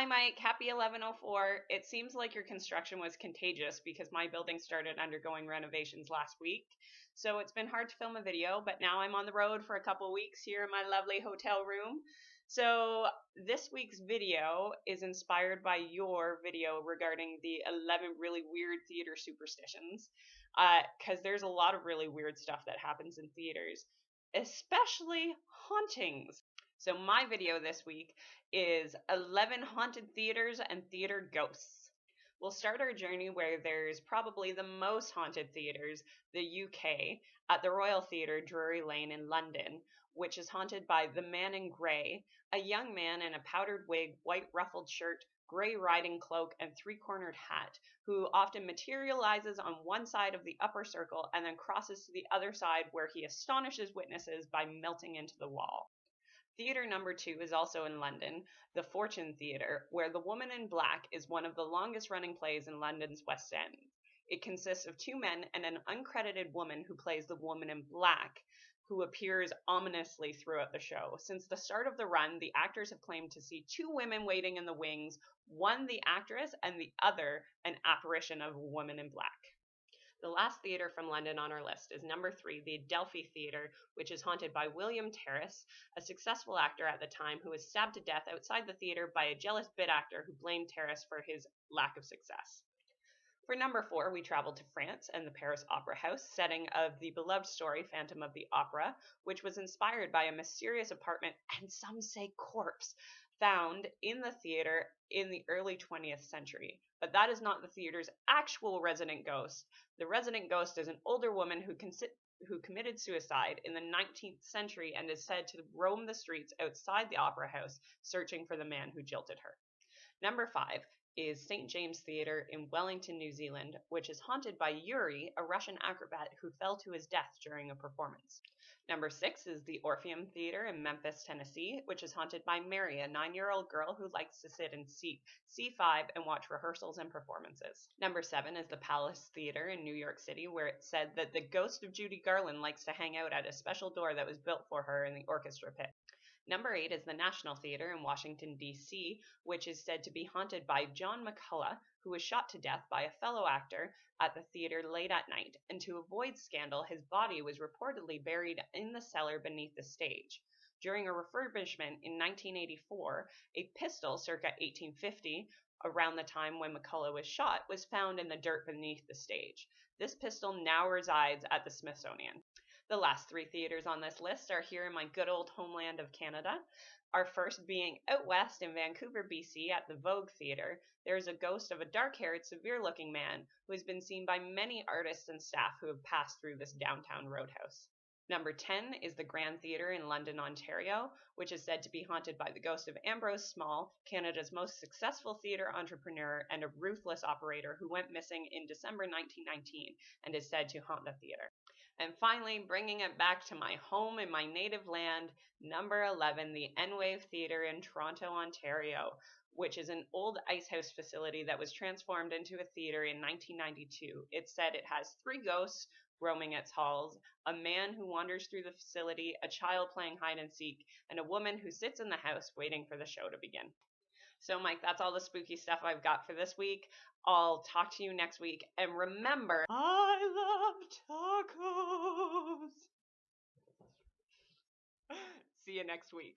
Hi, Mike. Happy 1104. It seems like your construction was contagious because my building started undergoing renovations last week. So it's been hard to film a video, but now I'm on the road for a couple of weeks here in my lovely hotel room. So this week's video is inspired by your video regarding the 11 really weird theater superstitions, because there's a lot of really weird stuff that happens in theaters, especially hauntings. So my video this week is 11 haunted theaters and theater ghosts. We'll start our journey where there's probably the most haunted theaters, the UK, at the Royal Theatre, Drury Lane in London, which is haunted by the Man in Grey, a young man in a powdered wig, white ruffled shirt, grey riding cloak, and three-cornered hat, who often materializes on one side of the upper circle and then crosses to the other side where he astonishes witnesses by melting into the wall. Theatre number 2 is also in London, the Fortune Theatre, where The Woman in Black is one of the longest running plays in London's West End. It consists of 2 men and an uncredited woman who plays the Woman in Black, who appears ominously throughout the show. Since the start of the run, the actors have claimed to see 2 women waiting in the wings, one the actress and the other an apparition of a woman in black. The last theatre from London on our list is number 3, the Adelphi Theatre, which is haunted by William Terrace, a successful actor at the time who was stabbed to death outside the theatre by a jealous bit actor who blamed Terrace for his lack of success. For number 4, we traveled to France and the Paris Opera House, setting of the beloved story Phantom of the Opera, which was inspired by a mysterious apartment, and some say corpse, found in the theater in the early 20th century. But that is not the theater's actual resident ghost. The resident ghost is an older woman who committed suicide in the 19th century and is said to roam the streets outside the opera house searching for the man who jilted her. Number 5 is St. James Theatre in Wellington, New Zealand, which is haunted by Yuri, a Russian acrobat who fell to his death during a performance. Number 6 is the Orpheum Theatre in Memphis, Tennessee, which is haunted by Mary, a 9-year-old girl who likes to sit in seat C5 and watch rehearsals and performances. Number 7 is the Palace Theatre in New York City, where it's said that the ghost of Judy Garland likes to hang out at a special door that was built for her in the orchestra pit. Number 8 is the National Theatre in Washington, D.C., which is said to be haunted by John McCullough, who was shot to death by a fellow actor at the theater late at night, and to avoid scandal, his body was reportedly buried in the cellar beneath the stage. During a refurbishment in 1984, a pistol circa 1850, around the time when McCullough was shot, was found in the dirt beneath the stage. This pistol now resides at the Smithsonian. The last 3 theatres on this list are here in my good old homeland of Canada. Our first being out west in Vancouver, BC at the Vogue Theatre. There is a ghost of a dark-haired, severe-looking man who has been seen by many artists and staff who have passed through this downtown roadhouse. Number 10 is the Grand Theatre in London, Ontario, which is said to be haunted by the ghost of Ambrose Small, Canada's most successful theatre entrepreneur and a ruthless operator who went missing in December 1919 and is said to haunt the theatre. And finally, bringing it back to my home in my native land, number 11, the N-Wave Theatre in Toronto, Ontario, which is an old ice house facility that was transformed into a theatre in 1992. It's said it has 3 ghosts roaming its halls, a man who wanders through the facility, a child playing hide and seek, and a woman who sits in the house waiting for the show to begin. So, Mike, that's all the spooky stuff I've got for this week. I'll talk to you next week. And remember, I love tacos. See you next week.